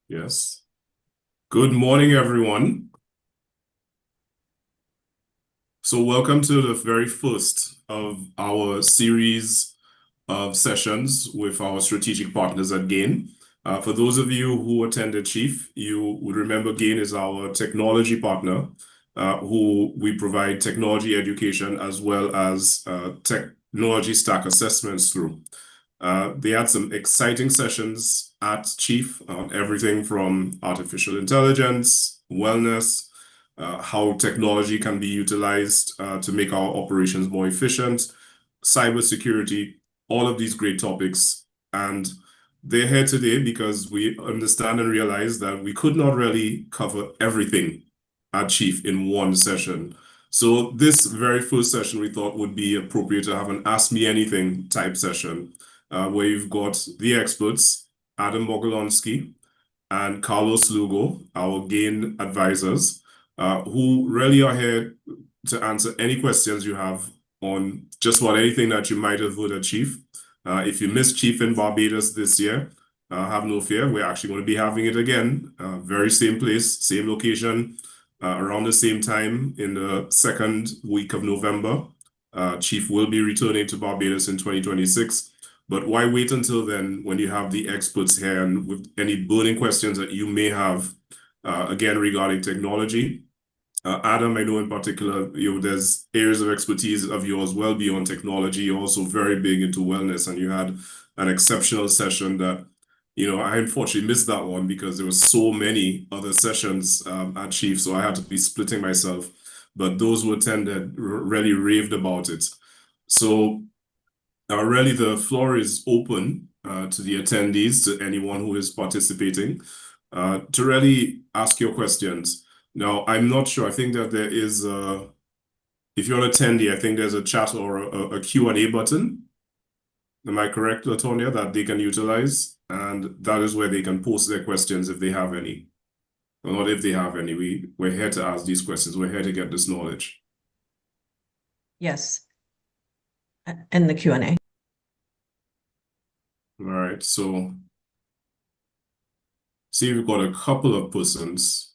Yes. Good morning, everyone. So, welcome to the very first of our series of sessions with our strategic partners at Gain. For those of you who attended Chief, you would remember Gain is our technology partner, who we provide technology education as well as technology stack assessments through. They had some exciting sessions at Chief on everything from artificial intelligence, wellness, how technology can be utilized to make our operations more efficient, cybersecurity, all of these great topics. And they're here today because we understand and realize that we could not really cover everything at Chief in one session. So this very first session we thought would be appropriate to have an Ask Me Anything type session, where you've got the experts, Adam Bogolonsky and Carlos Lugo, our Gain advisors, who really are here to answer any questions you have on just about anything that you might have heard at Chief. If you missed Chief in Barbados this year, have no fear. We're actually going to be having it again. Very same place, same location, around the same time in the second week of November. Chief will be returning to Barbados in 2026. But why wait until then when you have the experts here and with any burning questions that you may have, again, regarding technology? Adam, I know in particular, there's areas of expertise of yours well beyond technology. You're also very big into wellness, and you had an exceptional session that, I unfortunately missed that one because there were so many other sessions at Chief, so I had to be splitting myself. But those who attended really raved about it. So really, the floor is open to the attendees, to anyone who is participating, to really ask your questions. Now, I'm not sure. I think that there is if you're an attendee, I think there's a chat or a Q&A button. Am I correct, Latonia, that they can utilize? And that is where they can post their questions if they have any. Or not if they have any. We're here to ask these questions. We're here to get this knowledge. Yes. In the Q&A. All right, so see, we've got a couple of persons.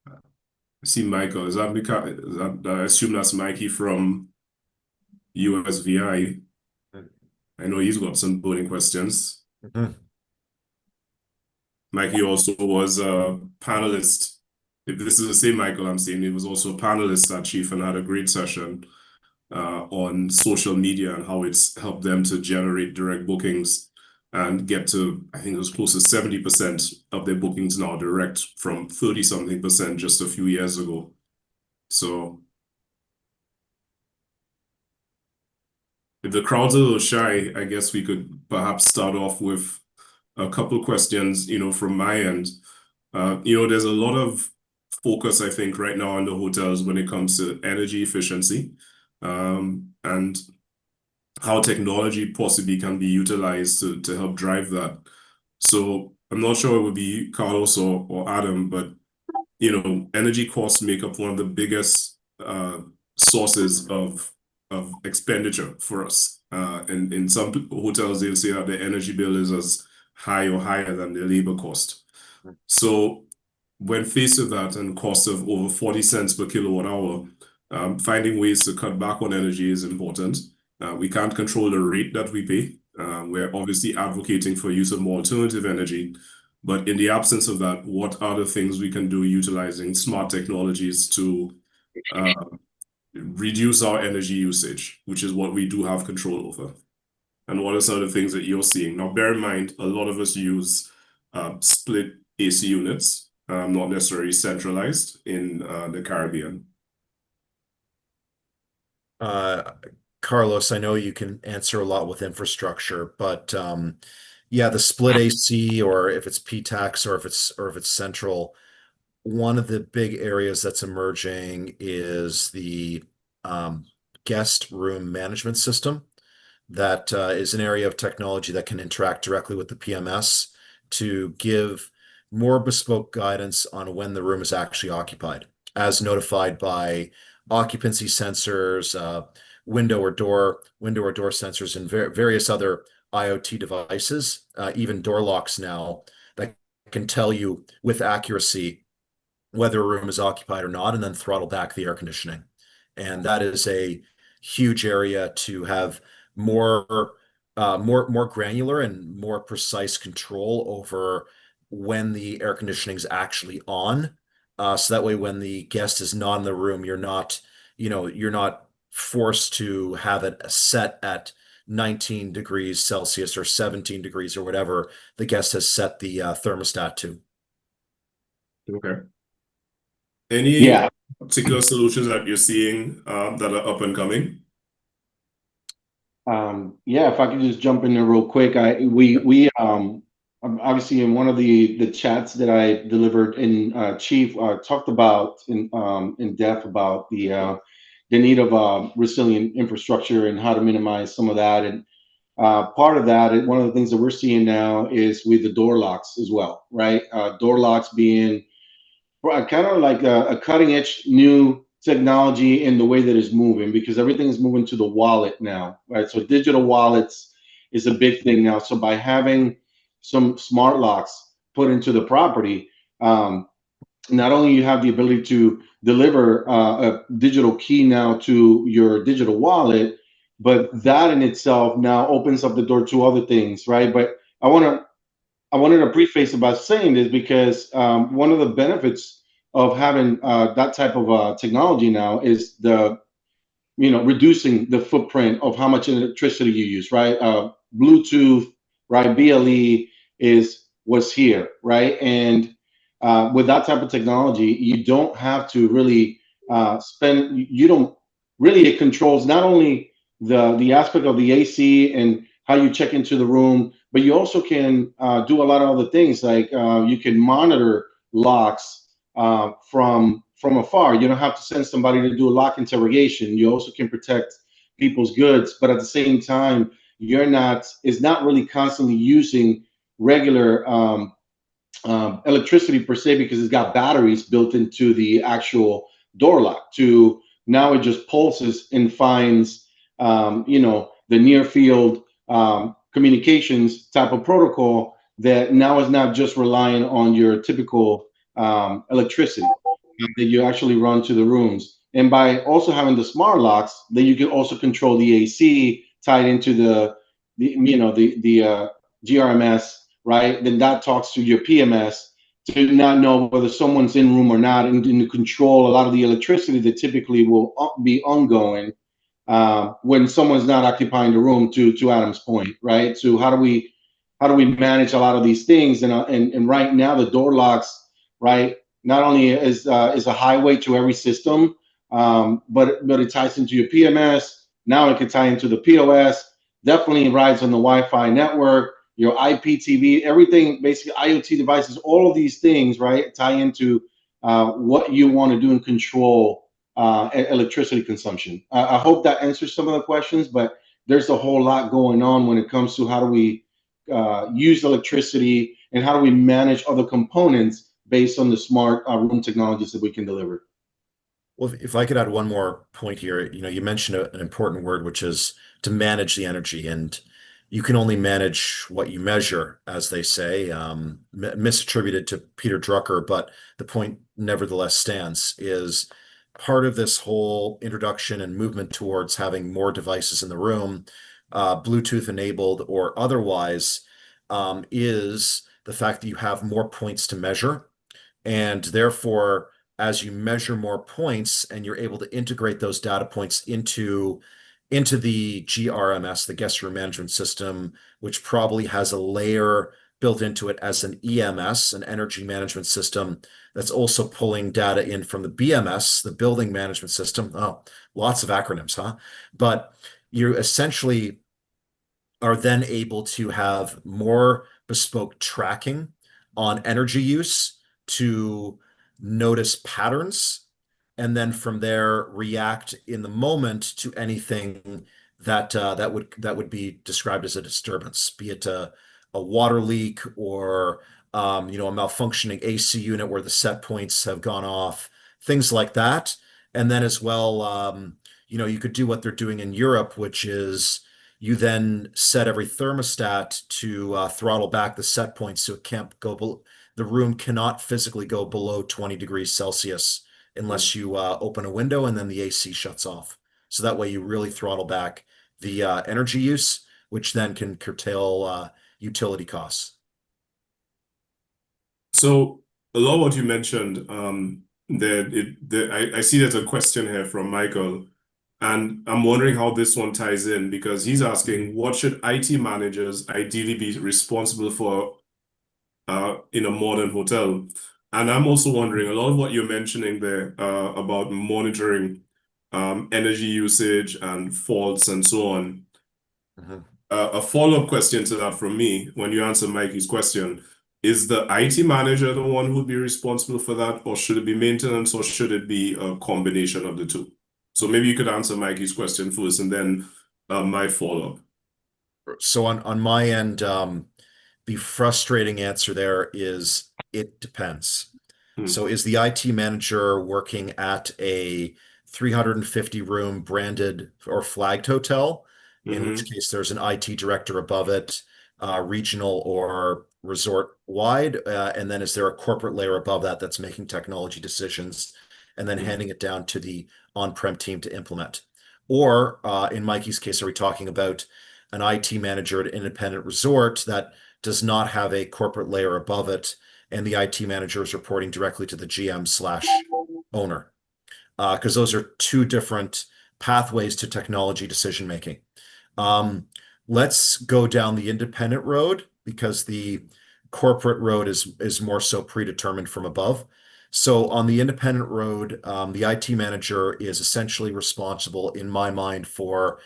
I see Michael. Is that I assume that's Mikey from USVI. I know he's got some burning questions. Mikey also was a panelist. If this is the same Michael I'm seeing, he was also a panelist at Chief and had a great session on social media and how it's helped them to generate direct bookings and get to, I think it was close to 70% of their bookings now direct from 30-something% just a few years ago. So if the crowd's a little shy, I guess we could perhaps start off with a couple questions, from my end. There's a lot of focus, I think, right now on the hotels when it comes to energy efficiency, and how technology possibly can be utilized to help drive that. So I'm not sure it would be Carlos or Adam, but energy costs make up one of the biggest sources of expenditure for us. And in some hotels, they'll say that the energy bill is as high or higher than the labor cost. So when faced with that and cost of over 40 cents per kilowatt hour, finding ways to cut back on energy is important. We can't control the rate that we pay. We're obviously advocating for use of more alternative energy. But in the absence of that, what are the things we can do utilizing smart technologies to reduce our energy usage, which is what we do have control over? And what are some of the things that you're seeing? Now, bear in mind, a lot of us use split AC units, not necessarily centralized in the Caribbean. Carlos, I know you can answer a lot with infrastructure, but yeah, the split AC, or if it's P-tax or if it's central, one of the big areas that's emerging is the guest room management system. That is an area of technology that can interact directly with the PMS to give more bespoke guidance on when the room is actually occupied, as notified by occupancy sensors, window or door sensors, and various other IoT devices, even door locks now that can tell you with accuracy whether a room is occupied or not, and then throttle back the air conditioning. And that is a huge area to have more granular and more precise control over when the air conditioning is actually on. So that way, when the guest is not in the room, you're not forced to have it set at 19 degrees Celsius or 17 degrees or whatever the guest has set the thermostat to. Okay. Any Yeah. particular solutions that you're seeing that are up and coming? Yeah, if I could just jump in there real quick. Obviously in one of the chats that I delivered in Chief talked about in depth about the need of resilient infrastructure and how to minimize some of that. And part of that, and one of the things that we're seeing now is with the door locks as well, right? Door locks being kind of like a cutting edge new technology in the way that it's moving, because everything is moving to the wallet now, right? So digital wallets is a big thing now. So by having some smart locks put into the property, not only you have the ability to deliver a digital key now to your digital wallet, but that in itself now opens up the door to other things, right? But I wanted to preface about saying this because one of the benefits of having that type of technology now is reducing the footprint of how much electricity you use, right? Bluetooth, right? BLE is what's here, right? And with that type of technology, you don't have to really you don't really, it controls not only the aspect of the AC and how you check into the room, but you also can do a lot of other things, like you can monitor locks from afar. You don't have to send somebody to do a lock interrogation. You also can protect people's goods, but at the same time, it's not really constantly using regular electricity per se, because it's got batteries built into the actual door lock. To now it just pulses and finds the near field communications type of protocol that now is not just relying on your typical electricity that you actually run to the rooms. And by also having the smart locks, then you can also control the AC tied into the GRMS, right? Then that talks to your PMS to not know whether someone's in room or not, and to control a lot of the electricity that typically will be ongoing when someone's not occupying the room. To Adam's point, right? So how do we manage a lot of these things? And right now the door locks, right, not only is a highway to every system, but it ties into your PMS. Now it can tie into the POS. Definitely rides on the Wi-Fi network, your IPTV, everything, basically IoT devices. All of these things, right, tie into what you want to do and control electricity consumption. I hope that answers some of the questions, but there's a whole lot going on when it comes to how do we use electricity and how do we manage other components based on the smart room technologies that we can deliver. Well, if I could add one more point here, you mentioned an important word, which is to manage the energy, and you can only manage what you measure, as they say, misattributed to Peter Drucker, but the point nevertheless stands, is part of this whole introduction and movement towards having more devices in the room, Bluetooth enabled or otherwise, is the fact that you have more points to measure. And therefore, as you measure more points and you're able to integrate those data points into the GRMS, the guest room management system, which probably has a layer built into it as an EMS, an energy management system, that's also pulling data in from the BMS, the building management system. Oh, lots of acronyms, huh? But you essentially are then able to have more bespoke tracking on energy use to notice patterns, and then from there react in the moment to anything that would be described as a disturbance, be it a water leak or a malfunctioning AC unit where the set points have gone off, things like that. And then as well, you could do what they're doing in Europe, which is you then set every thermostat to throttle back the set points so it can't go the room cannot physically go below 20 degrees Celsius unless you open a window and then the AC shuts off. So that way you really throttle back the energy use, which then can curtail utility costs. So a lot of what you mentioned, I see there's a question here from Michael, and I'm wondering how this one ties in because he's asking, what should IT managers ideally be responsible for in a modern hotel? And I'm also wondering, a lot of what you're mentioning there about monitoring energy usage and faults and so on. Mhm. A follow-up question to that from me, when you answer Mikey's question, is the IT manager the one who'd be responsible for that, or should it be maintenance, or should it be a combination of the two? So maybe you could answer Mikey's question first, and then my follow-up. So on my end, the frustrating answer there is it depends. So is the IT manager working at a 350 room branded or flagged hotel, in which case there's an IT director above it, regional or resort wide, and then is there a corporate layer above that that's making technology decisions and then handing it down to the on-prem team to implement? Or in Mikey's case, are we talking about an IT manager at an independent resort that does not have a corporate layer above it, and the IT manager is reporting directly to the GM/owner? Because those are two different pathways to technology decision making. Let's go down the independent road because the corporate road is more so predetermined from above. So on the independent road, the IT manager is essentially responsible, in my mind, for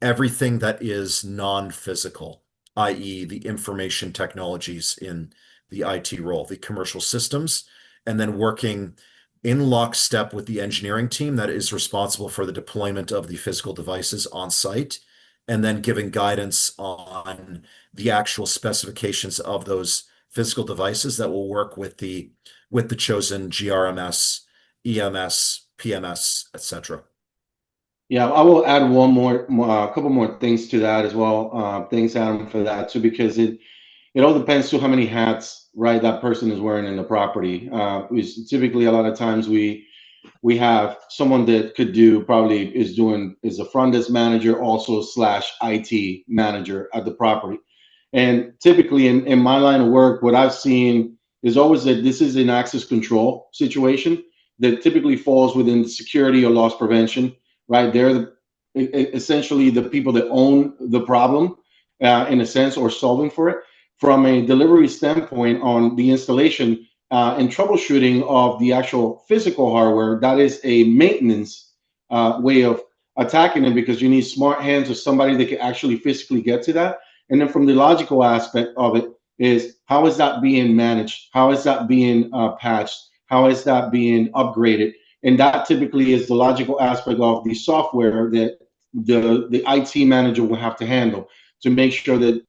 everything that is non-physical, i.e. the information technologies in the IT role, the commercial systems, and then working in lockstep with the engineering team that is responsible for the deployment of the physical devices on site, and then giving guidance on the actual specifications of those physical devices that will work with the chosen GRMS, EMS, PMS, etc. Yeah, I will add a couple more things to that as well. Thanks, Adam, for that too, because it all depends to how many hats, right, that person is wearing in the property. Typically, a lot of times we have someone that could do probably is a front desk manager also slash IT manager at the property. And typically in my line of work, what I've seen is always that this is an access control situation that typically falls within security or loss prevention, right? Essentially the people that own the problem in a sense or solving for it. From a delivery standpoint on the installation and troubleshooting of the actual physical hardware, that is a maintenance way of attacking it because you need smart hands or somebody that can actually physically get to that. And then from the logical aspect of it is how is that being managed? How is that being patched? How is that being upgraded? And that typically is the logical aspect of the software that the IT manager will have to handle to make sure that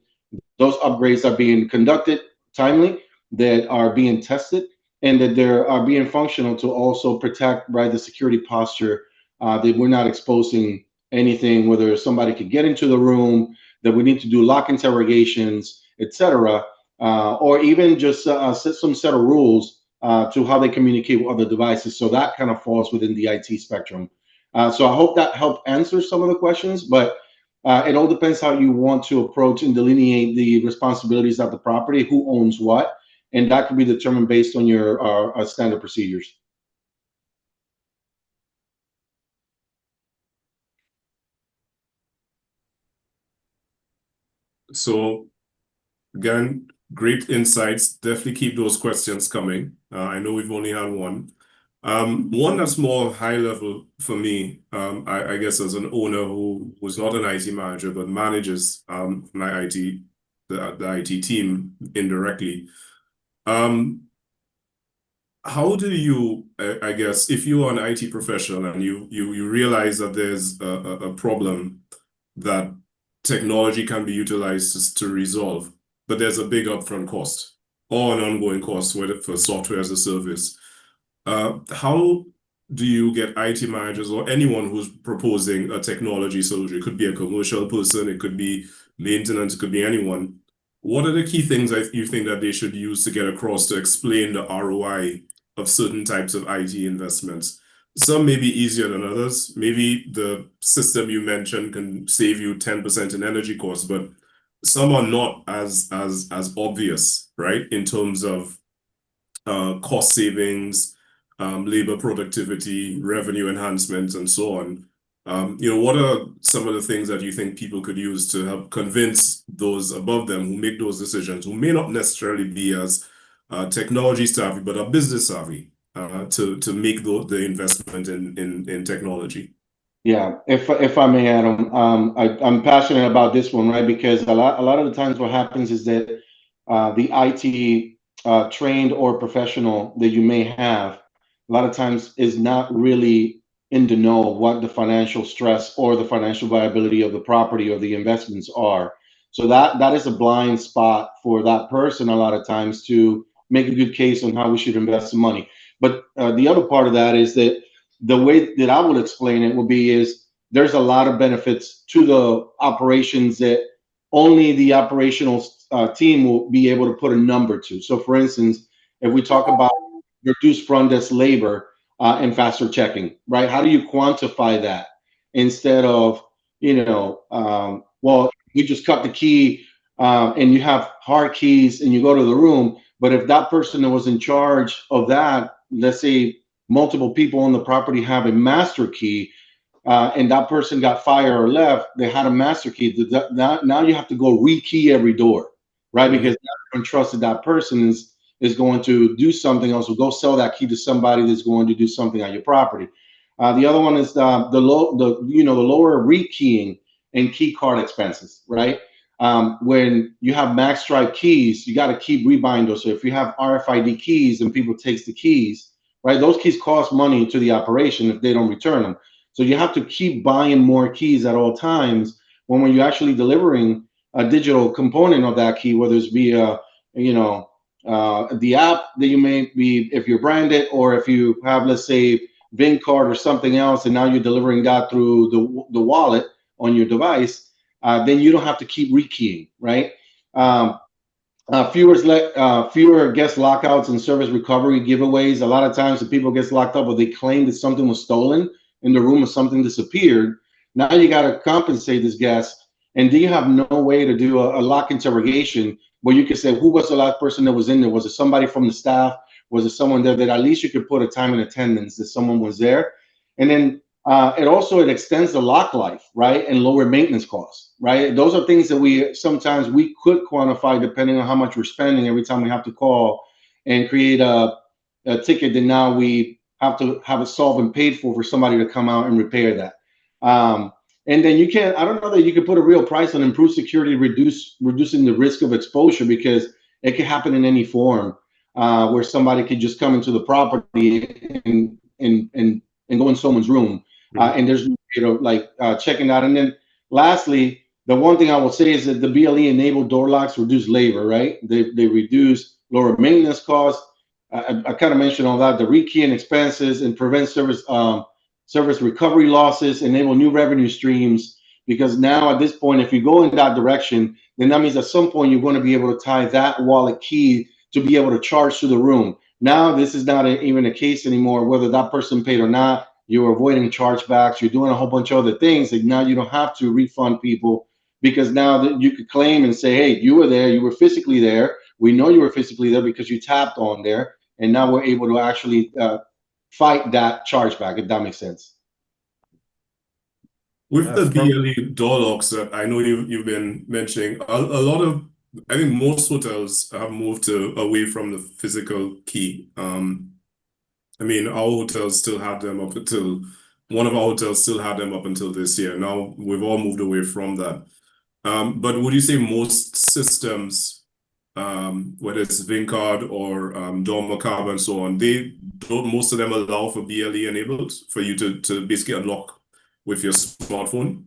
those upgrades are being conducted timely, that are being tested, and that they are being functional to also protect, right, the security posture, that we're not exposing anything, whether somebody could get into the room, that we need to do lock interrogations, etc., or even just set some set of rules to how they communicate with other devices. So that kind of falls within the IT spectrum. So I hope that helped answer some of the questions, but it all depends how you want to approach and delineate the responsibilities of the property, who owns what, and that can be determined based on your standard procedures. So again, great insights. Definitely keep those questions coming. I know we've only had one. One that's more high level for me, I guess as an owner who was not an IT manager but manages my the IT team indirectly. How do you, I guess, if you are an IT professional and you realize that there's a problem that technology can be utilized to resolve, but there's a big upfront cost or an ongoing cost for software as a service. How do you get IT managers or anyone who's proposing a technology solution? It could be a commercial person, it could be maintenance, it could be anyone. What are the key things you think that they should use to get across to explain the ROI of certain types of IT investments? Some may be easier than others. Maybe the system you mentioned can save you 10% in energy costs, but some are not as obvious, right? In terms of cost savings, labor productivity, revenue enhancements, and so on. What are some of the things that you think people could use to help convince those above them who make those decisions, who may not necessarily be as technology savvy, but are business savvy, to make the investment in technology? Yeah, if I may, Adam, I'm passionate about this one, right? Because a lot of the times what happens is that the IT trained or professional that you may have, a lot of times is not really in the know of what the financial stress or the financial viability of the property or the investments are. So that is a blind spot for that person a lot of times to make a good case on how we should invest the money. But the other part of that is that the way that I would explain it would be is there's a lot of benefits to the operations that only the operational team will be able to put a number to. So, for instance, if we talk about reduced front desk labor and faster checking, right? How do you quantify that instead of, well, you just cut the key and you have hard keys and you go to the room. But if that person that was in charge of that, let's say multiple people on the property have a master key, and that person got fired or left, they had a master key. Now you have to go rekey every door, right? Mhm. Because everyone trusted that person is going to do something else, or go sell that key to somebody that's going to do something on your property. The other one is the lower rekeying and key card expenses, right? When you have max strike keys, you got to keep rebuying those. So if you have RFID keys and people takes the keys, right? Those keys cost money to the operation if they don't return them. So you have to keep buying more keys at all times when you're actually delivering a digital component of that key, whether it's via, the app that you may be, if you're branded, or if you have, let's say, VIN card or something else, and now you're delivering that through the wallet on your device, then you don't have to keep rekeying, right? Fewer guest lockouts and service recovery giveaways. A lot of times the people gets locked up or they claim that something was stolen in the room or something disappeared. Now you got to compensate this guest, and do you have no way to do a lock interrogation where you can say who was the last person that was in there? Was it somebody from the staff? Was it someone there that at least you could put a time in attendance that someone was there? And then it extends the lock life, right, and lower maintenance costs, right? Those are things that we sometimes we could quantify depending on how much we're spending every time we have to call and create a ticket that now we have to have it solved and paid for somebody to come out and repair that. And then you can't. I don't know that you could put a real price on improved security, reducing the risk of exposure, because it could happen in any form, where somebody could just come into the property and go in someone's room, and there's checking out. And then lastly, the one thing I will say is that the BLE enabled door locks reduce labor, right? They reduce lower maintenance costs. I kind of mentioned all that, the rekeying expenses, and prevent service recovery losses, enable new revenue streams. Because now at this point, if you go in that direction, then that means at some point you're going to be able to tie that wallet key to be able to charge to the room. Now this is not even a case anymore, whether that person paid or not. You're avoiding chargebacks. You're doing a whole bunch of other things. And now you don't have to refund people, because now that you could claim and say, hey, you were there. You were physically there. We know you were physically there because you tapped on there. And now we're able to actually fight that chargeback, if that makes sense. With the From BLE door locks that I know you've been mentioning, a lot of, I think most hotels have moved away from the physical key. I mean, our hotels still had them up until one of our hotels still had them up until this year. Now we've all moved away from that. But would you say most systems, whether it's VinCard or Dormacab and so on, they don't, most of them allow for BLE enabled for you to basically unlock with your smartphone?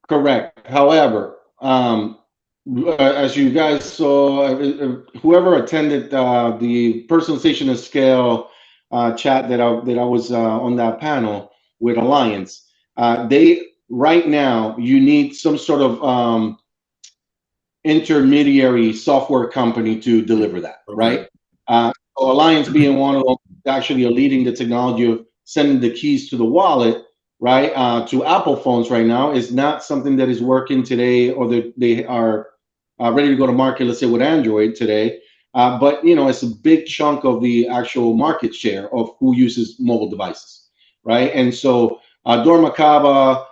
Correct. However, as you guys saw, whoever attended the personalization of scale chat that I was on that panel with Alliance, they right now you need some sort of intermediary software company to deliver that, right? So Alliance being one of them, actually are leading the technology of sending the keys to the wallet, right, to Apple phones right now is not something that is working today, or they are ready to go to market, let's say with Android today. But it's a big chunk of the actual market share of who uses mobile devices, right? And so Dormakaba,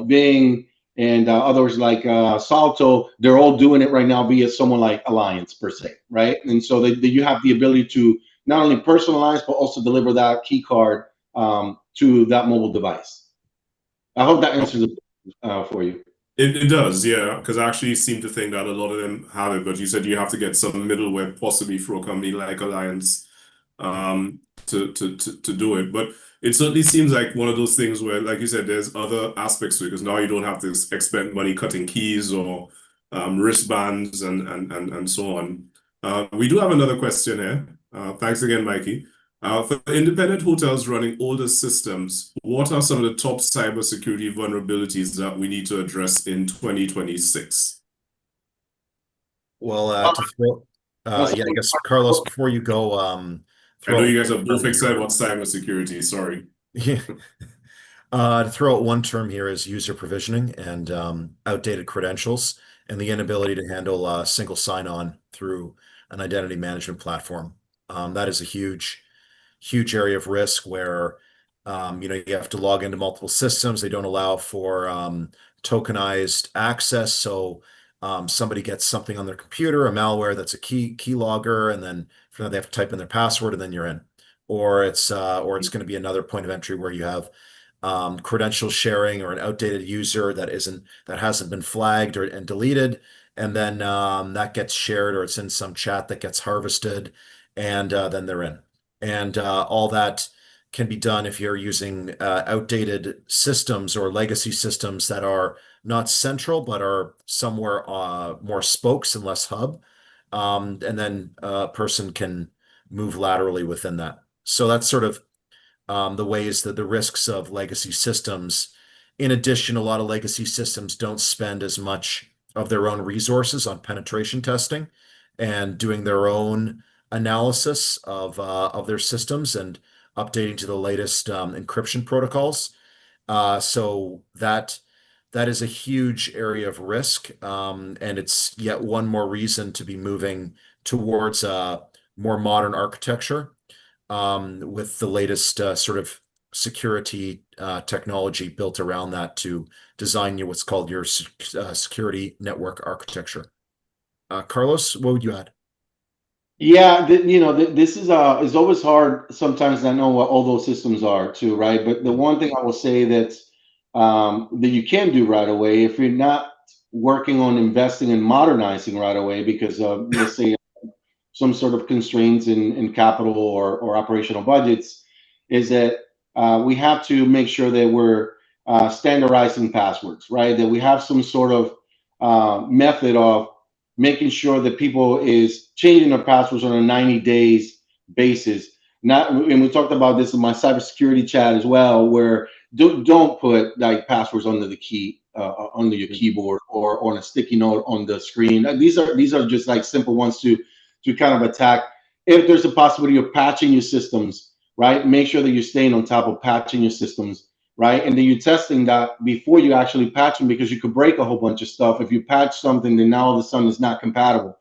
Bing, and others like Salto, they're all doing it right now via someone like Alliance per se, right? And so you have the ability to not only personalize but also deliver that key card to that mobile device. I hope that answers it for you. It does, yeah, because I actually seem to think that a lot of them have it, but you said you have to get some middleware, possibly through a company like Alliance, to do it. But it certainly seems like one of those things where, like you said, there's other aspects to it, because now you don't have to expend money cutting keys or wristbands and so on. We do have another question here. Thanks again, Mikey. For independent hotels running older systems, what are some of the top cybersecurity vulnerabilities that we need to address in 2026? Well, to throw, I guess, Carlos, before you go, I know you guys are both excited about cybersecurity, sorry. Yeah. To throw out one term here is user provisioning and outdated credentials and the inability to handle single sign-on through an identity management platform. That is a huge area of risk where you have to log into multiple systems. They don't allow for tokenized access. So somebody gets something on their computer, a malware that's a keylogger, and then for that they have to type in their password, and then you're in. Or it's going to be another point of entry where you have credential sharing or an outdated user that hasn't been flagged and deleted, and then that gets shared, or it's in some chat that gets harvested, and then they're in. And all that can be done if you're using outdated systems or legacy systems that are not central but are somewhere more spokes and less hub. And then a person can move laterally within that. So that's sort of the ways that the risks of legacy systems. In addition, a lot of legacy systems don't spend as much of their own resources on penetration testing and doing their own analysis of their systems and updating to the latest encryption protocols. So that is a huge area of risk, and it's yet one more reason to be moving towards a more modern architecture with the latest sort of security technology built around that to design what's called your security network architecture. Carlos, what would you add? Yeah, this is always hard sometimes to know what all those systems are too, right? But the one thing I will say that you can do right away, if you're not working on investing and modernizing right away because of, let's say, some sort of constraints in capital or operational budgets, is that we have to make sure that we're standardizing passwords, right? That we have some sort of method of making sure that people is changing their passwords on a 90 days basis. And we talked about this in my cybersecurity chat as well, where don't put like passwords under the key under your keyboard or on a sticky note on the screen. These are just like simple ones to kind of attack. If there's a possibility of patching your systems, right? Make sure that you're staying on top of patching your systems, right? And then you're testing that before you actually patch them, because you could break a whole bunch of stuff. If you patch something, then now all of a sudden it's not compatible.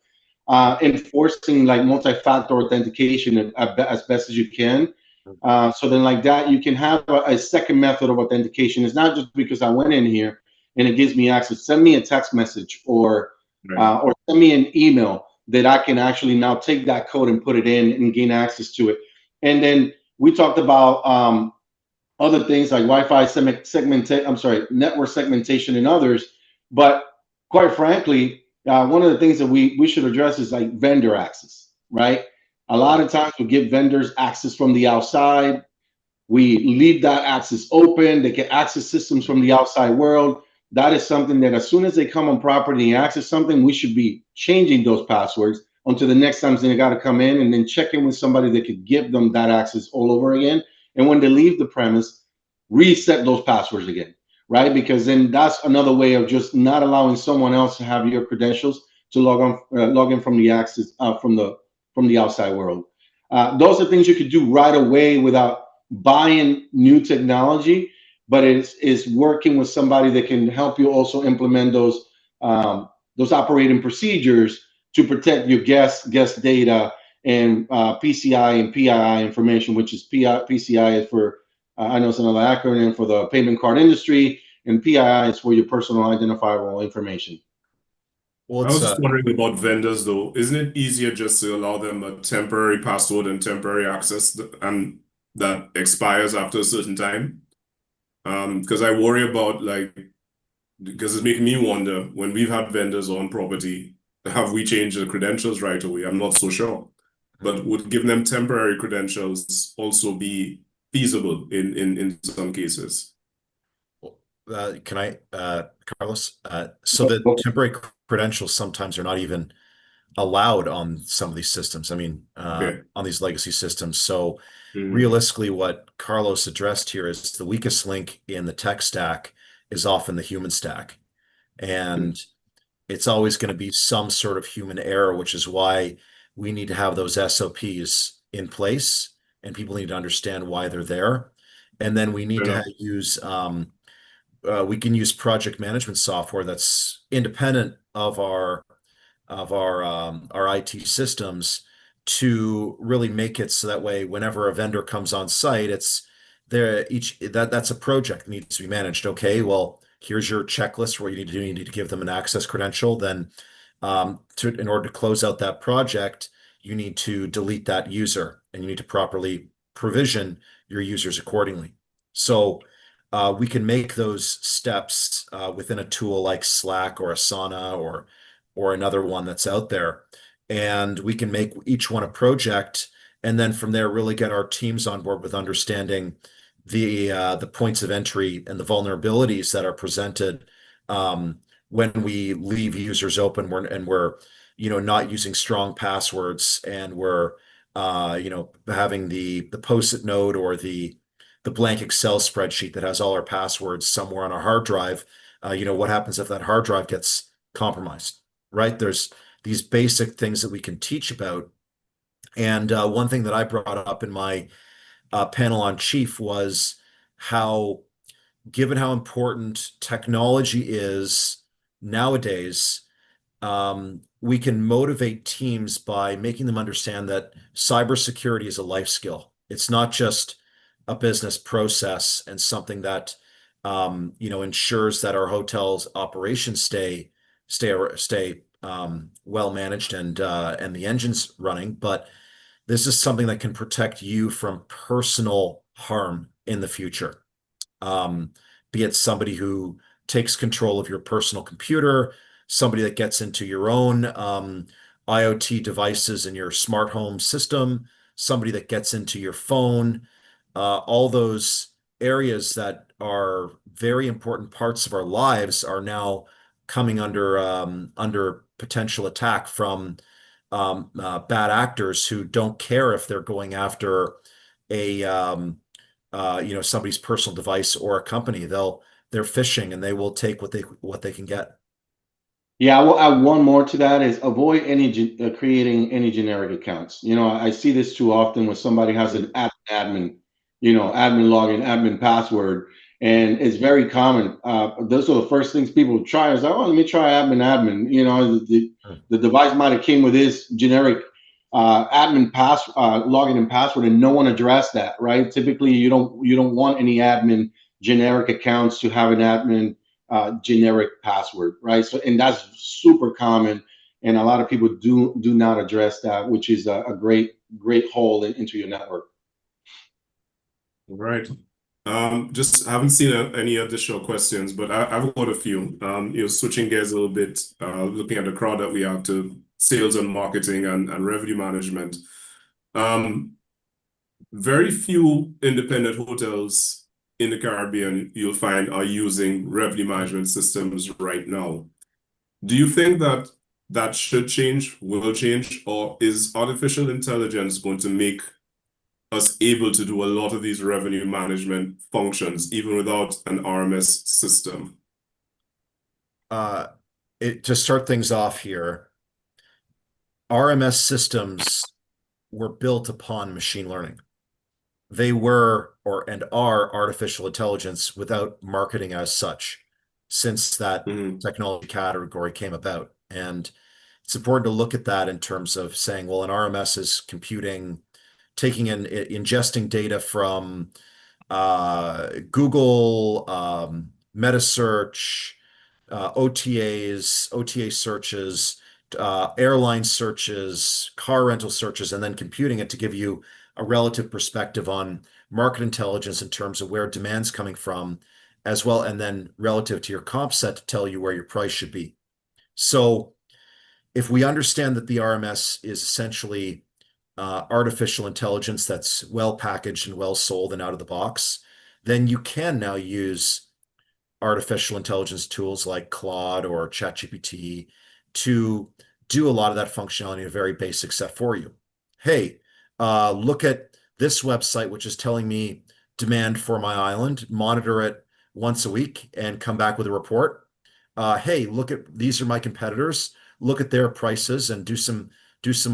Enforcing like multi-factor authentication as best as you can. So then like that, you can have a second method of authentication. It's not just because I went in here and it gives me access. Send me a text message or send me an email that I can actually now take that code and put it in and gain access to it. And then we talked about other things like Wi-Fi network segmentation and others. But quite frankly, one of the things that we should address is like vendor access, right? A lot of times we give vendors access from the outside. We leave that access open. They can access systems from the outside world. That is something that as soon as they come on property and access something, we should be changing those passwords until the next time they got to come in and then check in with somebody that could give them that access all over again. And when they leave the premise, reset those passwords again, right? Because then that's another way of just not allowing someone else to have your credentials to log in from the access from the outside world. Those are things you could do right away without buying new technology, but it's working with somebody that can help you also implement those operating procedures to protect your guest data and PCI and PII information, which is PCI is for I know it's another acronym for the payment card industry, and PII is for your personal identifiable information. Well, I it's was just wondering about vendors though. Isn't it easier just to allow them a temporary password and temporary access and that expires after a certain time? Because I worry about because it's making me wonder when we've had vendors on property, have we changed the credentials right away? I'm not so sure. But would giving them temporary credentials also be feasible in some cases? can I, Carlos? So the temporary credentials sometimes are not even allowed on some of these systems. I mean, Okay. on these legacy systems. So Mhm. realistically, what Carlos addressed here is the weakest link in the tech stack is often the human stack. And it's always going to be some sort of human error, which is why we need to have those SOPs in place and people need to understand why they're there. And then we need to use we can use project management software that's independent of our IT systems to really make it so that way whenever a vendor comes on site, it's there that's a project that needs to be managed. Okay, well, here's your checklist. What you need to do, you need to give them an access credential. Then in order to close out that project, you need to delete that user and you need to properly provision your users accordingly. So we can make those steps within a tool like Slack or Asana or another one that's out there. And we can make each one a project, and then from there, really get our teams on board with understanding the points of entry and the vulnerabilities that are presented when we leave users open and we're not using strong passwords and we're having the post-it note or the blank Excel spreadsheet that has all our passwords somewhere on our hard drive. What happens if that hard drive gets compromised, right? There's these basic things that we can teach about. And one thing that I brought up in my panel on Chief was how, given how important technology is nowadays, we can motivate teams by making them understand that cybersecurity is a life skill. It's not just a business process and something that ensures that our hotels operations stay well managed and the engines running, but this is something that can protect you from personal harm in the future. Be it somebody who takes control of your personal computer, somebody that gets into your own IoT devices in your smart home system, somebody that gets into your phone, all those areas that are very important parts of our lives are now coming under potential attack from bad actors who don't care if they're going after a somebody's personal device or a company. They're phishing and they will take what they can get. Yeah, I will add one more to that is avoid creating any generic accounts. I see this too often when somebody has an admin, admin login, admin password, and it's very common. Those are the first things people try is, oh, let me try admin. The device might have came with this generic admin login and password, and no one addressed that, right? Typically, you don't want any admin generic accounts to have an admin generic password, right? So, and that's super common, and a lot of people do not address that, which is a great hole into your network. All right. Just haven't seen any additional questions, but I've got a few. Switching gears a little bit, looking at the crowd that we have to sales and marketing and revenue management. Very few independent hotels in the Caribbean you'll find are using revenue management systems right now. Do you think that should change, will change, or is artificial intelligence going to make us able to do a lot of these revenue management functions even without an RMS system? To start things off here, RMS systems were built upon machine learning. They were and are artificial intelligence without marketing as such since that technology category came about. And it's important to look at that in terms of saying, well, an RMS is computing, taking in, ingesting data from Google, metasearch, OTA searches, airline searches, car rental searches, and then computing it to give you a relative perspective on market intelligence in terms of where demand's coming from, as well, and then relative to your comp set to tell you where your price should be. So if we understand that the RMS is essentially artificial intelligence that's well packaged and well sold and out of the box, then you can now use artificial intelligence tools like Claude or ChatGPT to do a lot of that functionality in a very basic set for you. Hey, look at this website, which is telling me demand for my island, monitor it once a week and come back with a report. Hey, look at these are my competitors. Look at their prices and do some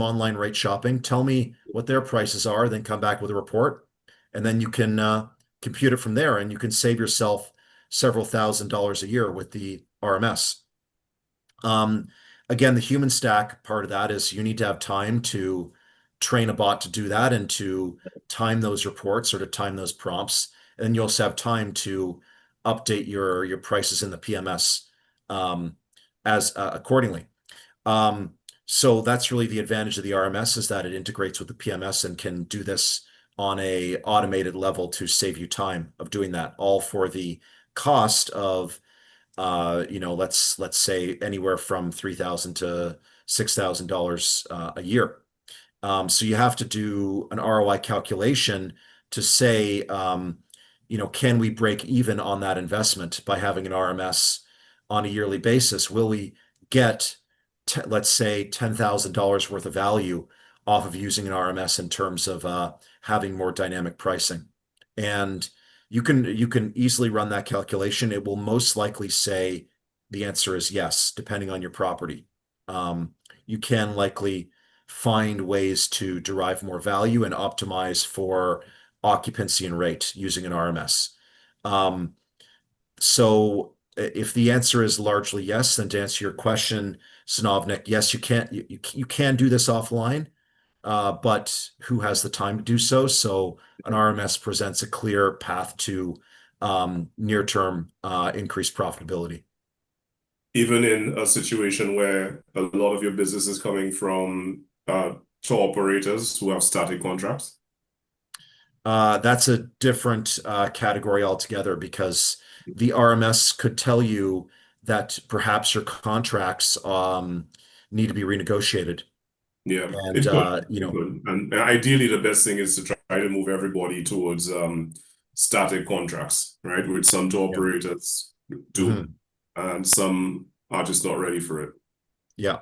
online rate shopping. Tell me what their prices are, then come back with a report. And then you can compute it from there, and you can save yourself several $1,000s a year with the RMS. Again, the human stack part of that is you need to have time to train a bot to do that and to time those reports or to time those prompts. And you also have time to update your prices in the PMS as accordingly. So that's really the advantage of the RMS, is that it integrates with the PMS and can do this on a automated level to save you time of doing that, all for the cost of let's say anywhere from $3,000 to $6,000 a year. So you have to do an ROI calculation to say, can we break even on that investment by having an RMS on a yearly basis? Will we get, let's say, $10,000 worth of value off of using an RMS in terms of having more dynamic pricing? And you can easily run that calculation. It will most likely say the answer is yes, depending on your property. You can likely find ways to derive more value and optimize for occupancy and rate using an RMS. So if the answer is largely yes, then to answer your question, Sanovnik, yes, you can do this offline, but who has the time to do so? So an RMS presents a clear path to near-term increased profitability. Even in a situation where a lot of your business is coming from tour operators who have static contracts? That's a different category altogether, because the RMS could tell you that perhaps your contracts need to be renegotiated. Yeah, And it could. And ideally, the best thing is to try to move everybody towards static contracts, right? Which some tour operators do, and some are just not ready for it. Yeah.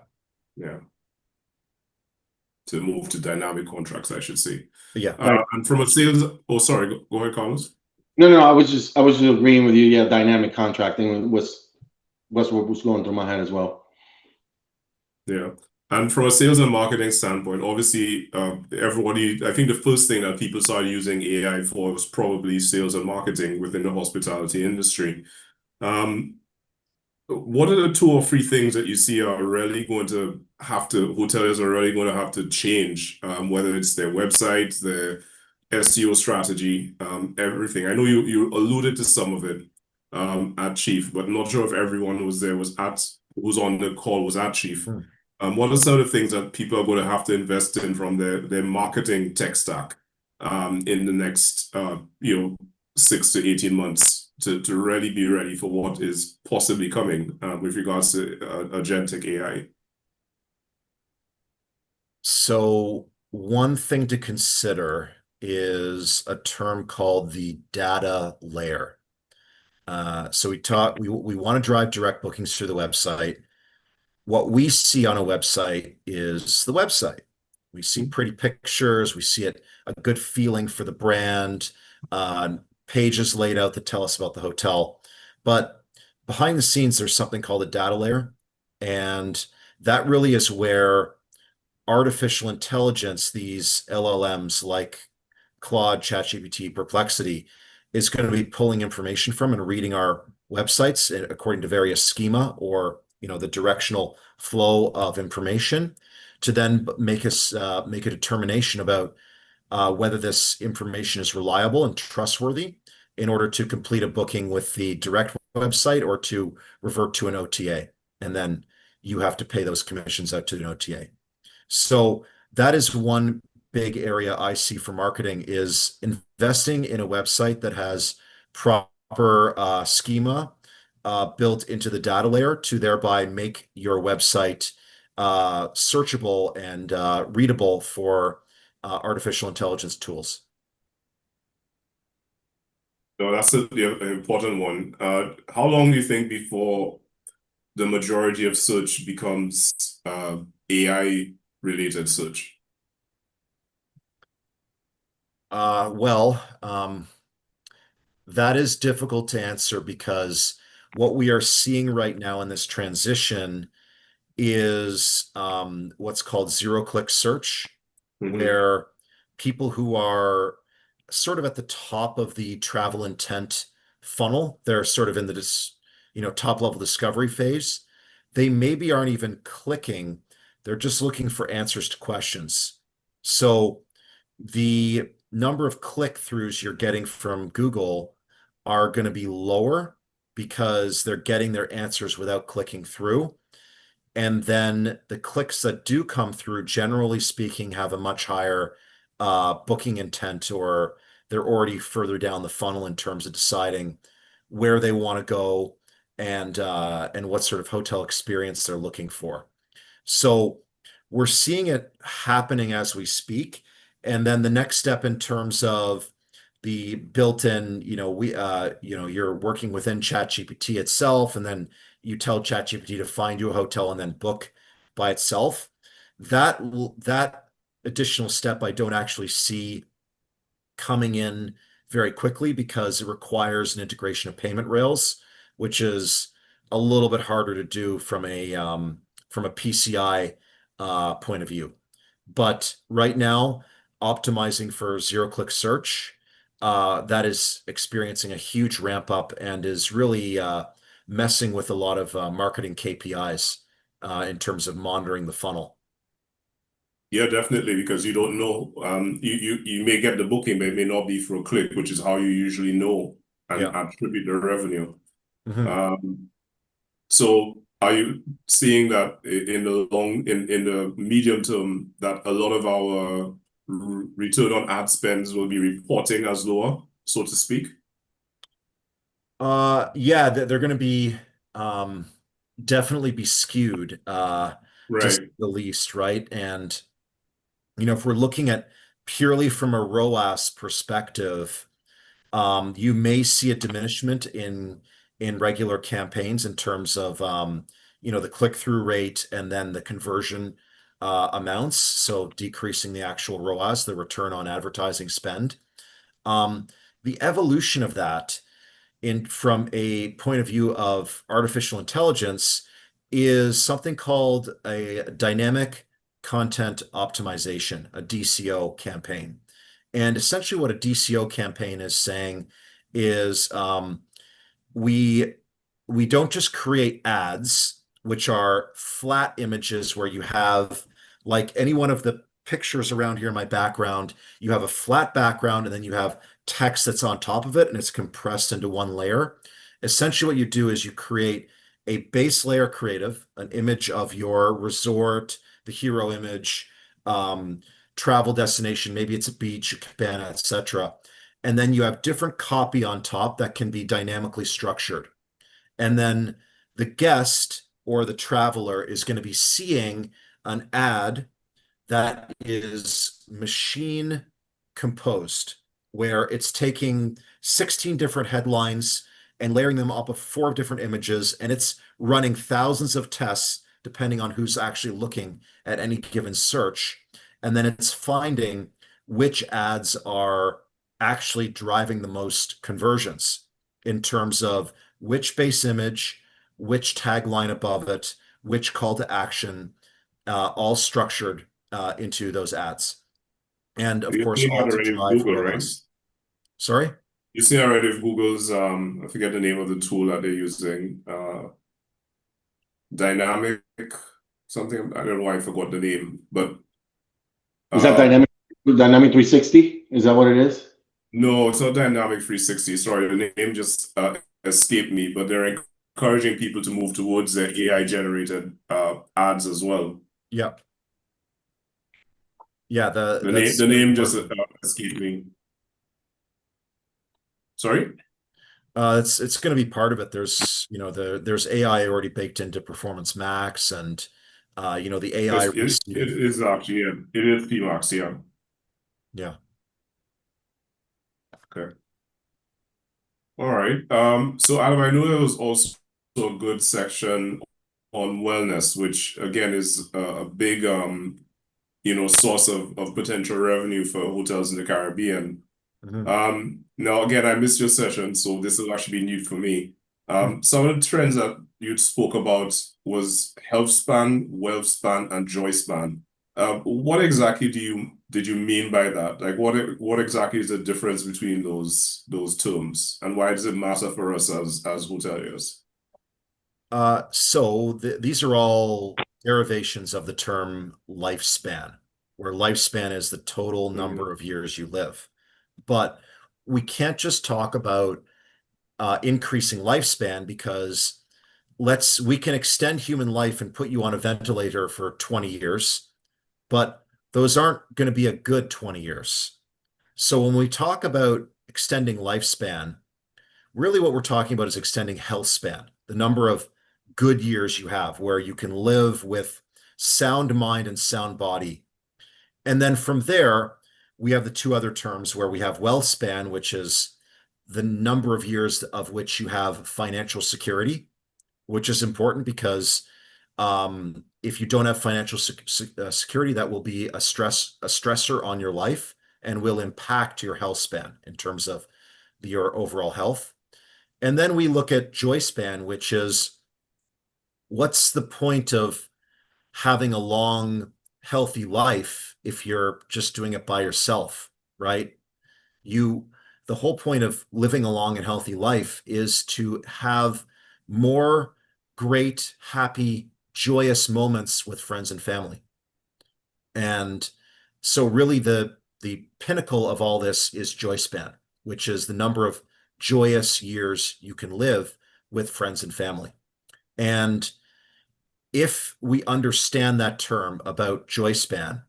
To move to dynamic contracts, I should say. Yeah. And from a sales, sorry, go ahead, Carlos. No, I was just agreeing with you. Yeah, dynamic contracting was what was going through my head as well. Yeah. And from a sales and marketing standpoint, obviously, everybody, I think the first thing that people started using AI for was probably sales and marketing within the hospitality industry. What are the 2 or 3 things that you see are really going to hoteliers are really going to have to change, whether it's their website, their SEO strategy, everything? I know you alluded to some of it at Chief, but I'm not sure if everyone who was there who's on the call was at Chief. What are some of the things that people are going to have to invest in from their marketing tech stack in the next 6 to 18 months to really be ready for what is possibly coming with regards to agentic AI? So one thing to consider is a term called the data layer. So we want to drive direct bookings through the website. What we see on a website is the website. We see pretty pictures. We see a good feeling for the brand, pages laid out that tell us about the hotel. But behind the scenes, there's something called a data layer. And that really is where artificial intelligence, these LLMs like Claude, ChatGPT, Perplexity, is going to be pulling information from and reading our websites according to various schema or the directional flow of information to then make a determination about whether this information is reliable and trustworthy in order to complete a booking with the direct website or to revert to an OTA. And then you have to pay those commissions out to an OTA. So that is one big area I see for marketing is investing in a website that has proper schema built into the data layer to thereby make your website searchable and readable for artificial intelligence tools. No, that's an important one. How long do you think before the majority of search becomes AI related search? Well, that is difficult to answer because what we are seeing right now in this transition is what's called zero-click search, where people who are sort of at the top of the travel intent funnel, they're sort of in the top level discovery phase. They maybe aren't even clicking. They're just looking for answers to questions. So the number of click-throughs you're getting from Google are going to be lower because they're getting their answers without clicking through. And then the clicks that do come through, generally speaking, have a much higher booking intent, or they're already further down the funnel in terms of deciding where they want to go and what sort of hotel experience they're looking for. So we're seeing it happening as we speak. And then the next step in terms of the built-in, you're working within ChatGPT itself, and then you tell ChatGPT to find you a hotel and then book by itself. That additional step I don't actually see coming in very quickly because it requires an integration of payment rails, which is a little bit harder to do from a PCI point of view. But right now, optimizing for zero-click search, that is experiencing a huge ramp up and is really messing with a lot of marketing KPIs in terms of monitoring the funnel. Yeah, definitely, because you don't know. You may get the booking, but it may not be for a click, which is how you usually know and Yeah. attribute the revenue. Mhm. So are you seeing that in the medium term that a lot of our return on ad spends will be reporting as lower, so to speak? Yeah, they're going to be definitely be skewed, to say Right. the least, right? And if we're looking at purely from a ROAS perspective, you may see a diminishment in regular campaigns in terms of the click-through rate and then the conversion amounts, so decreasing the actual ROAS, the return on advertising spend. The evolution of that from a point of view of artificial intelligence is something called a dynamic content optimization, a DCO campaign. And essentially what a DCO campaign is saying is we don't just create ads, which are flat images where you have, like any one of the pictures around here in my background, you have a flat background and then you have text that's on top of it and it's compressed into one layer. Essentially what you do is you create a base layer creative, an image of your resort, the hero image, travel destination, maybe it's a beach, a cabana, etc. And then you have different copy on top that can be dynamically structured. And then the guest or the traveler is going to be seeing an ad that is machine composed, where it's taking 16 different headlines and layering them up of 4 different images, and it's running thousands of tests depending on who's actually looking at any given search. And then it's finding which ads are actually driving the most conversions in terms of which base image, which tagline above it, which call to action, all structured into those ads. And of You're course, seeing all that to already with drive Google, right? awareness. Sorry? You see already with Google's, I forget the name of the tool that they're using, dynamic something. I don't know why I forgot the name, but Is that um, Dynamic 360? Is that what it is? no, it's not Dynamic 360. Sorry, the name just escaped me, but they're encouraging people to move towards the AI generated ads as well. Yeah. Yeah, The that's name just escaped me. Sorry? it's going to be part of it. There's there's AI already baked into Performance Max, and the AI It receiving. is actually, yeah, it is PMAX, yeah. Yeah. Okay. All right. So Adam, I know there was also a good section on wellness, which again is a big source of potential revenue for hotels in the Caribbean. Mhm. Now again, I missed your session, so this will actually be new for me. Some of the trends that you spoke about was health span, wealth span, and joy span. What exactly did you mean by that? Like what exactly is the difference between those terms, and why does it matter for us as hoteliers? So these are all derivations of the term lifespan, where lifespan is the total Mhm. number of years you live. But we can't just talk about increasing lifespan, because we can extend human life and put you on a ventilator for 20 years, but those aren't going to be a good 20 years. So when we talk about extending lifespan, really what we're talking about is extending health span, the number of good years you have where you can live with sound mind and sound body. And then from there, we have the two other terms where we have wealth span, which is the number of years of which you have financial security, which is important because if you don't have financial security, that will be a stressor on your life and will impact your health span in terms of your overall health. And then we look at joy span, which is what's the point of having a long, healthy life if you're just doing it by yourself, right? You, the whole point of living a long and healthy life is to have more great, happy, joyous moments with friends and family. And so really the pinnacle of all this is joy span, which is the number of joyous years you can live with friends and family. And if we understand that term about joy span,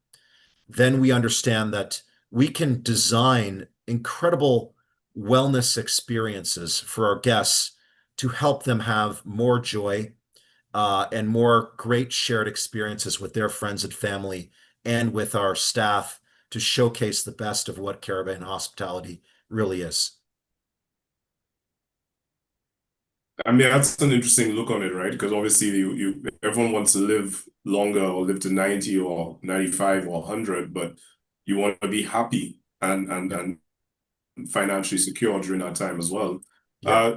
then we understand that we can design incredible wellness experiences for our guests to help them have more joy and more great shared experiences with their friends and family and with our staff to showcase the best of what Caribbean hospitality really is. I mean, that's an interesting look on it, right? Because obviously everyone wants to live longer or live to 90 or 95 or 100, but you want to be happy Yeah. and financially secure during that time as well. Yeah.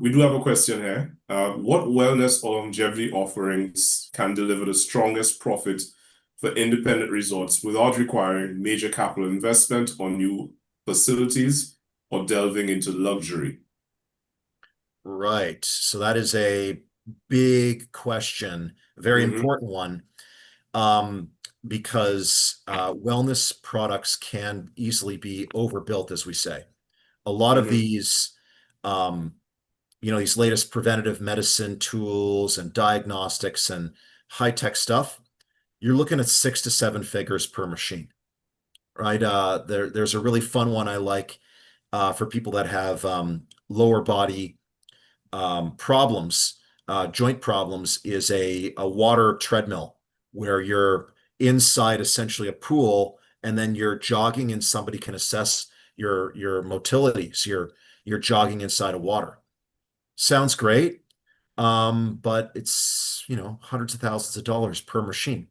We do have a question here. What wellness or longevity offerings can deliver the strongest profit for independent resorts without requiring major capital investment or new facilities or delving into luxury? Right. So that is a big question, a very Hmm. important one, um, because wellness products can easily be overbuilt, as we say. A lot of Hmm. these, um, these latest preventative medicine tools and diagnostics and high-tech stuff, you're looking at 6 to 7 figures per machine, right? There's a really fun one I like for people that have lower body problems, joint problems, is a water treadmill where you're inside essentially a pool and then you're jogging and somebody can assess your motility. So you're jogging inside of water. Sounds great, but it's hundreds of thousands of dollars per machine.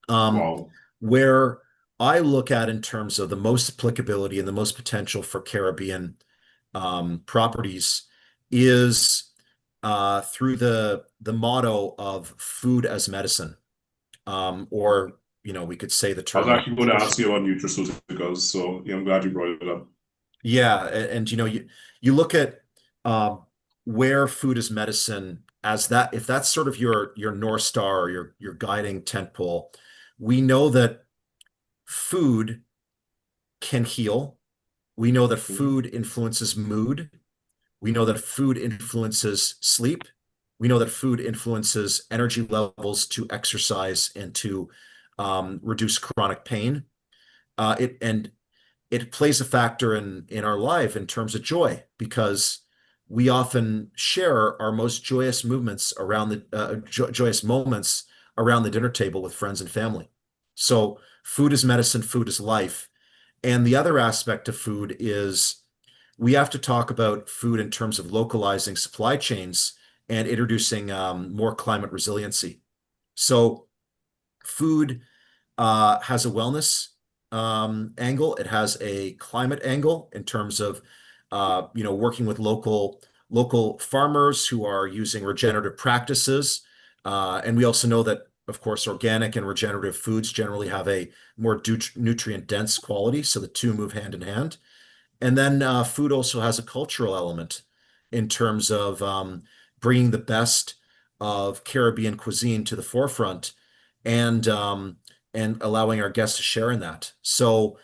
Um, Wow. Where I look at in terms of the most applicability and the most potential for Caribbean properties is through the motto of food as medicine, or we could say the I was term actually going to nutrition. ask you about nutraceuticals, so I'm glad you brought it up. Yeah, and you look at um, where food is medicine as that, if that's sort of your North Star or your guiding tent pole, we know that food can heal. We know that Mhm. food influences mood. We know that food influences sleep. We know that food influences energy levels to exercise and to reduce chronic pain. And it plays a factor in our life in terms of joy because we often share our most joyous movements around the joyous moments around the dinner table with friends and family. So food is medicine, food is life. And the other aspect of food is we have to talk about food in terms of localizing supply chains and introducing more climate resiliency. So food has a wellness angle. It has a climate angle in terms of working with local farmers who are using regenerative practices. And we also know that, of course, organic and regenerative foods generally have a more nutrient dense quality, so the two move hand in hand. And then food also has a cultural element in terms of bringing the best of Caribbean cuisine to the forefront and and allowing our guests to share in that. So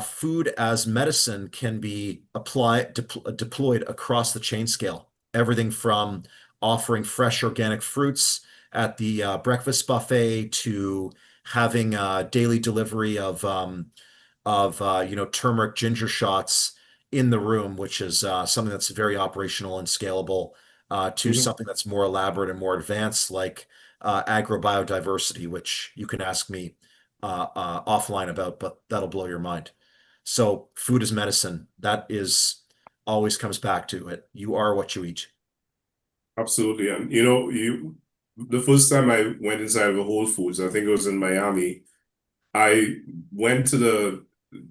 food as medicine can be deployed across the chain scale. Everything from offering fresh organic fruits at the breakfast buffet to having daily delivery of turmeric ginger shots in the room, which is something that's very operational and scalable, to Mhm. something that's more elaborate and more advanced, like agrobiodiversity, which you can ask me offline about, but that'll blow your mind. So, food is medicine. That is always comes back to it. You are what you eat. Absolutely. And the first time I went inside of a Whole Foods, I think it was in Miami, I went to the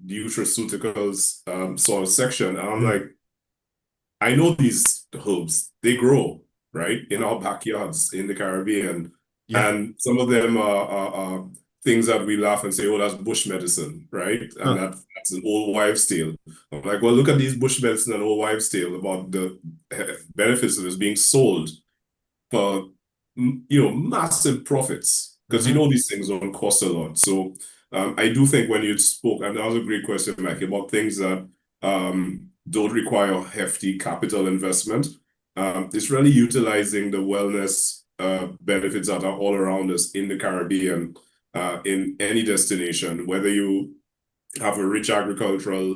nutraceuticals sort of section, and I'm Mm. like, I know these herbs, they grow, right, in our backyards in the Caribbean. Yeah. And some of them are things that we laugh and say, oh, that's bush medicine, right? And Huh. that's an old wives' tale. I'm like, well, look at these bush medicine and old wives' tale about the benefits of this being sold for massive profits because Hmm. these things don't cost a lot. So I do think when you spoke, and that was a great question, Mike, about things that don't require hefty capital investment. It's really utilizing the wellness benefits that are all around us in the Caribbean, in any destination, whether you have a rich agricultural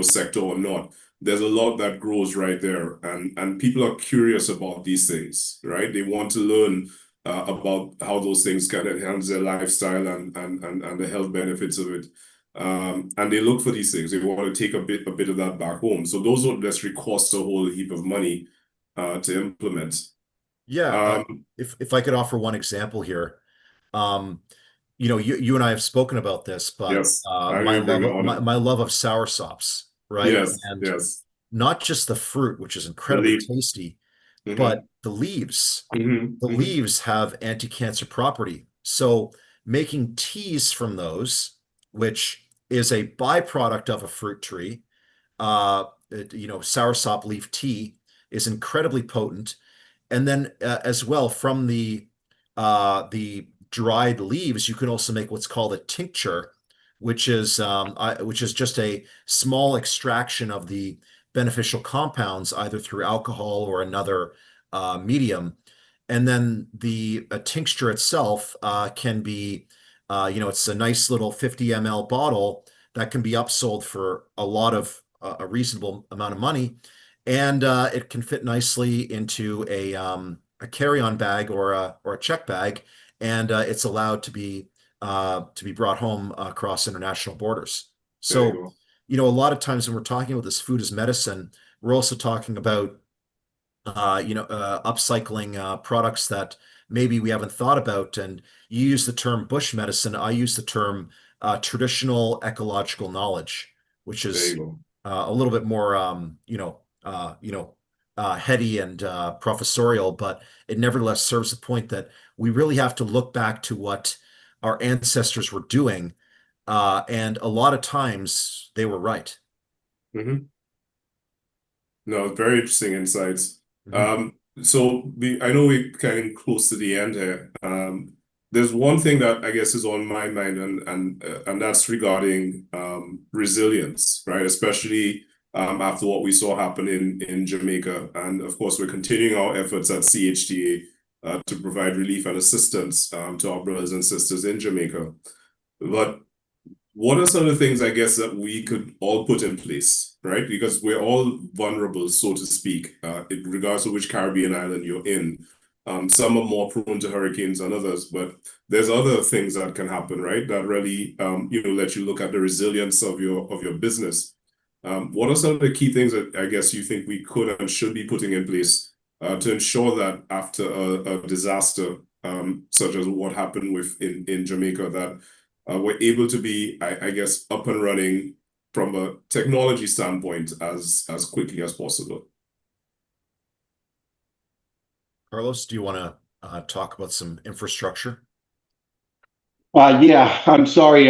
sector or not. There's a lot that grows right there, and people are curious about these things, right? They want to learn about how those things can enhance their lifestyle and the health benefits of it. And they look for these things. They want to take a bit of that back home. So those don't necessarily cost a whole heap of money to implement. Yeah. Um, If I could offer one example here, um, you and I have spoken about this, but yes, I will bring it on it. my love of sour sops, right? Yes, And yes. not just the fruit, which is The incredibly leaf. tasty, Hmm. but the leaves. Hmm. The Hmm. leaves have anti-cancer property. So making teas from those, which is a byproduct of a fruit tree, soursop leaf tea is incredibly potent. And then as well from the dried leaves, you can also make what's called a tincture, which is just a small extraction of the beneficial compounds, either through alcohol or another medium. And then the tincture itself can be, it's a nice little 50 ml bottle that can be upsold for a reasonable amount of money, and it can fit nicely into a carry-on bag or a check bag, and it's allowed to be brought home across international borders. There you So, go. a lot of times when we're talking about this food as medicine, we're also talking about upcycling products that maybe we haven't thought about. And you use the term bush medicine. I use the term traditional ecological knowledge, which There you is go. a little bit more, heady and professorial, but it nevertheless serves the point that we really have to look back to what our ancestors were doing, and a lot of times they were right. Hmm. No, very interesting insights. Mhm. I know we're kind of close to the end here. There's one thing that I guess is on my mind, and that's regarding resilience, right? Especially after what we saw happen in Jamaica, and of course we're continuing our efforts at CHTA to provide relief and assistance to our brothers and sisters in Jamaica. But what are some of the things I guess that we could all put in place, right? Because we're all vulnerable, so to speak, in regards to which Caribbean island you're in. Some are more prone to hurricanes than others, but there's other things that can happen, right? That really, let you look at the resilience of your business. What are some of the key things that I guess you think we could and should be putting in place to ensure that after a disaster, such as what happened in Jamaica, that we're able to be, I guess, up and running from a technology standpoint as quickly as possible. Carlos, do you want to talk about some infrastructure? Yeah, I'm sorry.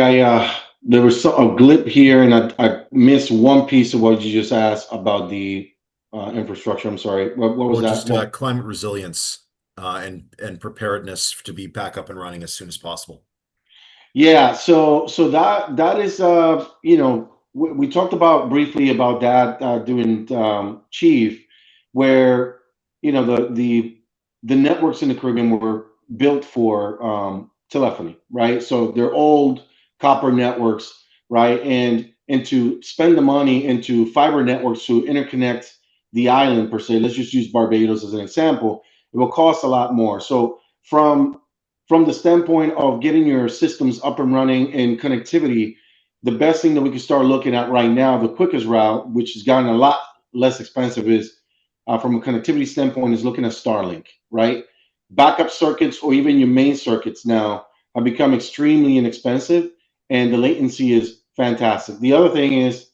There was a glitch here, and I missed one piece of what you just asked about the infrastructure. I'm sorry. What was Well, that? just climate resilience and preparedness to be back up and running as soon as possible. Yeah, so that is we talked about briefly about that doing Chief, where the networks in the Caribbean were built for telephony, right? So they're old copper networks, right? And to spend the money into fiber networks to interconnect the island per se, let's just use Barbados as an example, it will cost a lot more. So from the standpoint of getting your systems up and running and connectivity, the best thing that we can start looking at right now, the quickest route, which has gotten a lot less expensive, is from a connectivity standpoint, is looking at Starlink, right? Backup circuits or even your main circuits now have become extremely inexpensive, and the latency is fantastic. The other thing is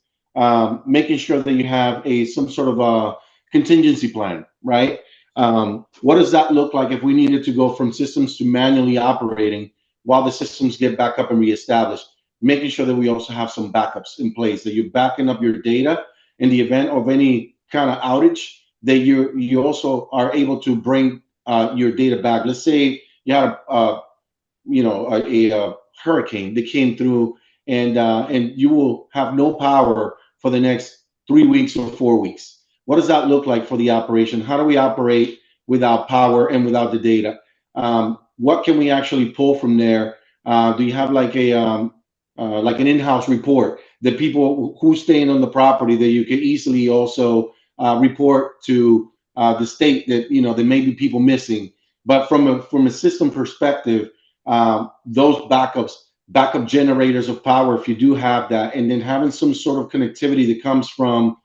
making sure that you have some sort of a contingency plan, right? What does that look like if we needed to go from systems to manually operating while the systems get back up and reestablished? Making sure that we also have some backups in place, that you're backing up your data in the event of any kind of outage, that you also are able to bring your data back. Let's say you had a hurricane that came through, and you will have no power for the next 3 weeks or 4 weeks. What does that look like for the operation? How do we operate without power and without the data? What can we actually pull from there? Do you have like an in-house report that people who's staying on the property that you can easily also report to the state that there may be people missing? But from a system perspective, those backup generators of power, if you do have that, and then having some sort of connectivity that comes from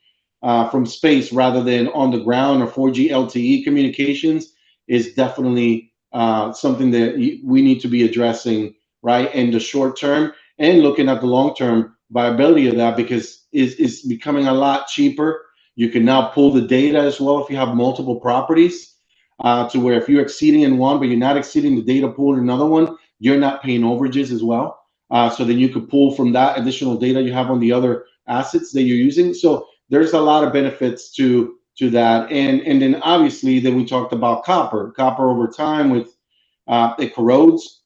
space rather than on the ground, or 4G LTE communications, is definitely something that we need to be addressing, right, in the short term, and looking at the long term viability of that, because it's becoming a lot cheaper. You can now pull the data as well if you have multiple properties, to where if you're exceeding in one, but you're not exceeding the data pool in another one, you're not paying overages as well. So then you could pull from that additional data you have on the other assets that you're using. So there's a lot of benefits to that. And then obviously then we talked about copper over time with it corrodes,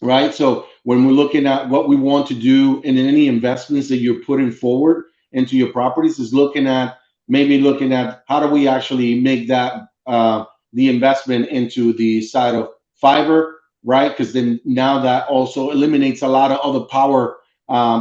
right? So when we're looking at what we want to do and any investments that you're putting forward into your properties, is looking at how do we actually make that the investment into the side of fiber, right? Because then now that also eliminates a lot of other power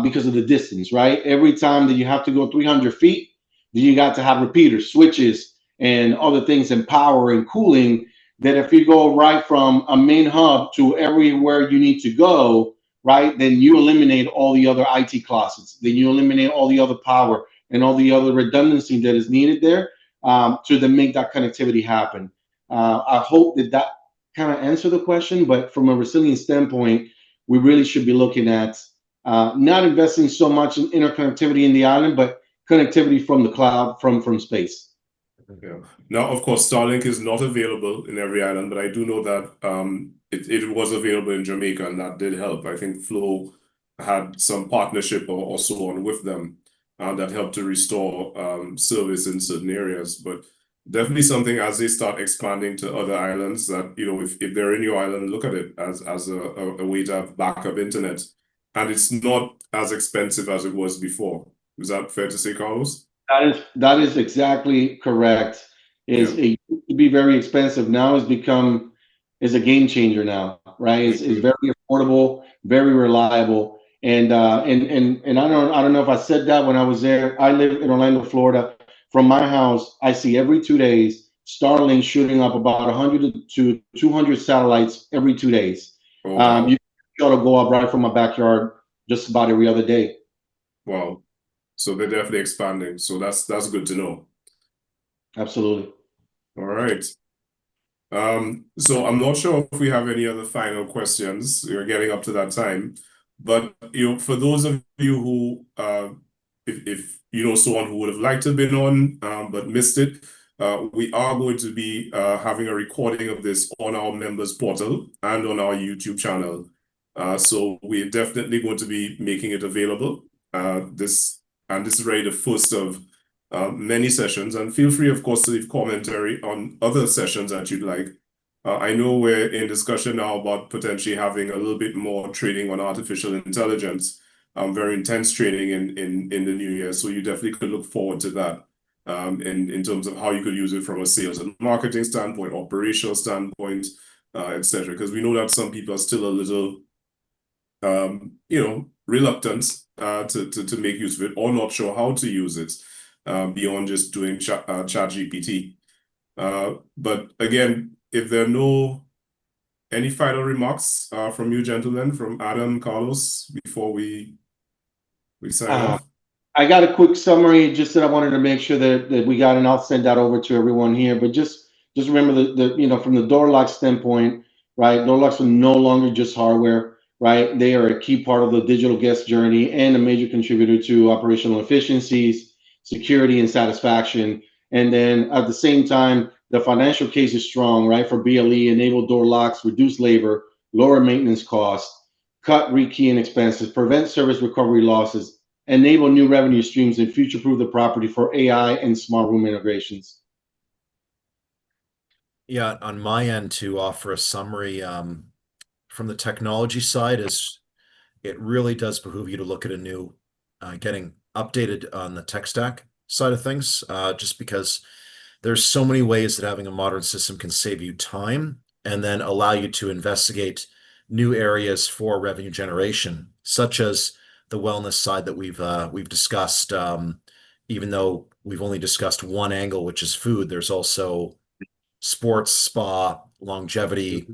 because of the distance, right? Every time that you have to go 300 feet, then you got to have repeaters, switches, and other things, and power and cooling, that if you go right from a main hub to everywhere you need to go, right, then you eliminate all the other IT closets, then you eliminate all the other power and all the other redundancy that is needed there. to then make that connectivity happen. I hope that kind of answer the question, but from a resilience standpoint, we really should be looking at not investing so much in interconnectivity in the island, but connectivity from the cloud, from space. Yeah. Now, of course, Starlink is not available in every island, but I do know that it was available in Jamaica, and that did help. I think Flow had some partnership or so on with them that helped to restore service in certain areas. But definitely something as they start expanding to other islands that, if they're in your island, look at it as a way to have backup internet. And it's not as expensive as it was before. Is that fair to say, Carlos? That is exactly correct. Yeah. It used to be very expensive. Now it's become is a game changer now, right? It's very affordable, very reliable. And I don't know if I said that when I was there. I live in Orlando, Florida. From my house, I see every 2 days Starlink shooting up about 100 to 200 satellites every 2 days. Oh, wow. You can go up right from my backyard just about every other day. Wow. So they're definitely expanding. So that's good to know. Absolutely. All right. So I'm not sure if we have any other final questions. We're getting up to that time. But for those of you who if you know someone who would have liked to have been on but missed it, we are going to be having a recording of this on our members portal and on our YouTube channel. So we're definitely going to be making it available. This is really the first of many sessions, and feel free, of course, to leave commentary on other sessions that you'd like. I know we're in discussion now about potentially having a little bit more training on artificial intelligence, very intense training in the new year. So you definitely could look forward to that in terms of how you could use it from a sales and marketing standpoint, operational standpoint, etc. Because we know that some people are still a little reluctant to make use of it or not sure how to use it beyond just doing chat GPT. But again, if there are any final remarks from you gentlemen, from Adam, Carlos, before we sign off? I got a quick summary just that I wanted to make sure that we got, and I'll send that over to everyone here. But just remember from the door lock standpoint, right? Door locks are no longer just hardware, right? They are a key part of the digital guest journey and a major contributor to operational efficiencies, security, and satisfaction. And then at the same time, the financial case is strong, right? For BLE, enable door locks, reduce labor, lower maintenance costs, cut rekeying expenses, prevent service recovery losses, enable new revenue streams, and future-proof the property for AI and smart room integrations. Yeah, on my end, to offer a summary from the technology side, is it really does behoove you to look at getting updated on the tech stack side of things, just because there's so many ways that having a modern system can save you time and then allow you to investigate new areas for revenue generation, such as the wellness side that we've discussed. Even though we've only discussed one angle, which is food, there's also sports, spa, longevity,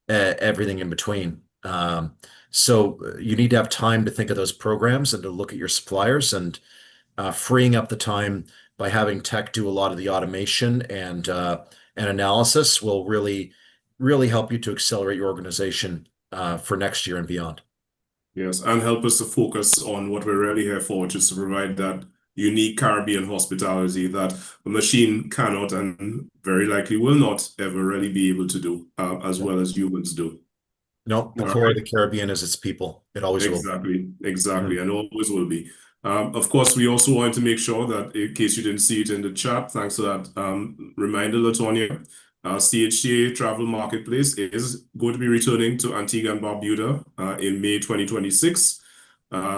everything in between. So you need to have time to think of those programs and to look at your suppliers, and freeing up the time by having tech do a lot of the automation and analysis will really, really help you to accelerate your organization for next year and beyond. Yes, and help us to focus on what we're really here for, which is to provide that unique Caribbean hospitality that a machine cannot and very likely will not ever really be able to do as well as humans do. No, the All core of right. the Caribbean is its people. It always will. Exactly, and always will be. Of course, we also wanted to make sure that in case you didn't see it in the chat, thanks for that reminder, Latonia, CHTA Travel Marketplace is going to be returning to Antigua and Barbuda in May 2026.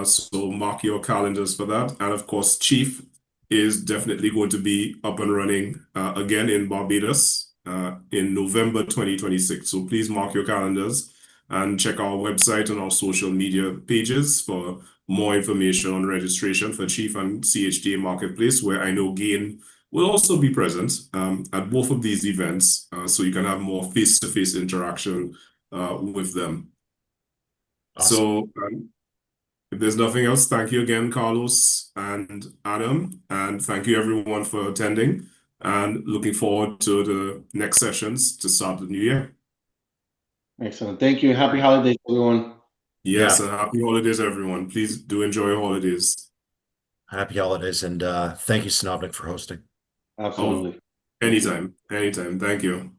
So mark your calendars for that. And of course, Chief is definitely going to be up and running again in Barbados in November 2026. So please mark your calendars and check our website and our social media pages for more information on registration for Chief and CHTA Marketplace, where I know Gain will also be present at both of these events, so you can have more face-to-face interaction with them. Awesome. So If there's nothing else, thank you again, Carlos and Adam, and thank you everyone for attending, and looking forward to the next sessions to start the new year. Excellent. Thank you. Happy holidays, everyone. Yes, Yeah. and happy holidays, everyone. Please do enjoy your holidays. Happy holidays, and thank you, Synoptic, for hosting. Oh, Absolutely. Thank you. anytime, anytime. Thank you.